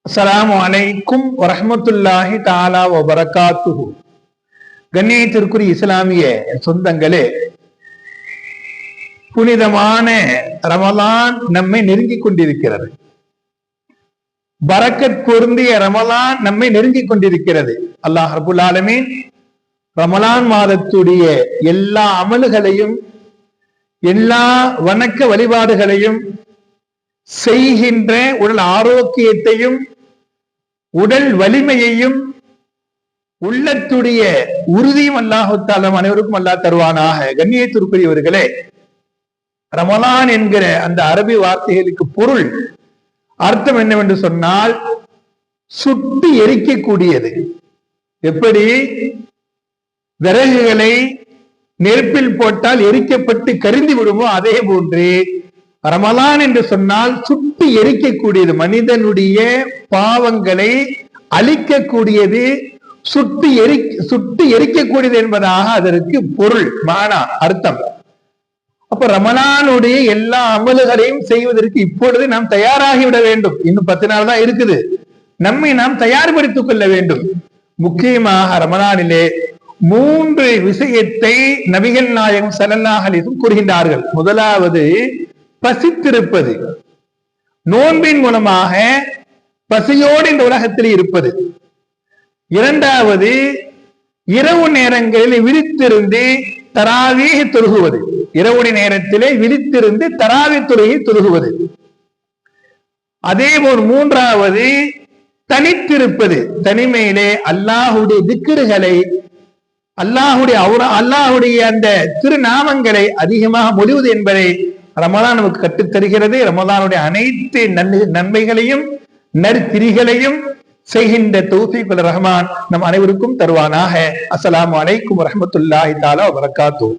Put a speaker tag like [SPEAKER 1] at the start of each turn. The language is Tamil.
[SPEAKER 1] அஸ்ஸலாமு அலைக்கும் வரஹ்மத்துல்லாஹி தஆலா வ பரகாத்துஹு. கண்ணியத்திற்குரிய இஸ்லாமிய சொந்தங்களே, புனிதமான ரமலான் நம்மை நெருங்கிக் கொண்டிருக்கிறது. பரக்கத் பொருந்திய ரமலான் நம்மை நெருங்கிக் கொண்டிருக்கிறது. அல்லாஹ் ரப்புல் ஆலமீன் ரமலான் மாதத்துடைய எல்லா அமல்களையும் எல்லா வணக்க வழிபாடுகளையும் செய்கின்ற உடல் ஆரோக்கியத்தையும் உடல் வலிமையையும் உள்ளத்துடைய உறுதியும் அல்லாஹு தஆலா அனைவருக்கும் அல்லாஹ் தருவானாக. கண்ணியத்திற்குரியவர்களே, ரமலான் என்கிற அந்த அரபி வார்த்தைகளுக்கு பொருள் அர்த்தம் என்னவென்று சொன்னால், சுட்டு எரிக்கக்கூடியது. எப்படி விறகுகளை நெருப்பில் போட்டால் எரிக்கப்பட்டு கரிந்து விடுமோ, அதே போன்று ரமலான் என்று சொன்னால் சுட்டு எரிக்கக்கூடியது. மனிதனுடைய பாவங்களை அழிக்கக்கூடியது, சுட்டு எரிக்கக்கூடியது என்பதாக அதற்கு பொருள், மானா, அர்த்தம். அப்ப ரமலானுடைய எல்லா அமல்களையும் செய்வதற்கு இப்பொழுது நாம் தயாராகிவிட வேண்டும். இன்னும் 10 நாள் தான் இருக்குது. நம்மை நாம் தயார்படுத்திக் கொள்ள வேண்டும். முக்கியமாக ரமலானிலே 3 விஷயத்தை நபிகள் நாயகம் ஸல்லல்லாஹு அலைஹி வஸல்லம் கூறுகின்றார்கள். முதலாவது, பசித்திருப்பது. நோன்பின் மூலமாக பசியோடு இந்த உலகத்தில் இருப்பது. இரண்டாவது, இரவு நேரங்களில் விழித்திருந்து தராவீஹ் தொழுகுவது. இரவு நேரத்திலே விழித்திருந்து தராவீஹ் தொழுகை தொழுகுவது. அதேபோல் மூன்றாவது, தனித்திருப்பது. தனிமையிலே அல்லாஹுடைய திக்ருகளை, அல்லாஹுடைய அந்த திருநாமங்களை அதிகமாக மொழிவது என்பதை ரமலான் நமக்கு கற்றுத் தருகிறது. ரமலானுடைய அனைத்து நன்மைகளையும் நற்கிரிகளையும் செய்கின்ற தௌஃபீக்குல் ரஹ்மான் நம் அனைவருக்கும் தருவானாக. அஸ்ஸலாமு அலைக்கும் வரஹ்மத்துல்லாஹி தஆலா வ பரகாத்துஹு.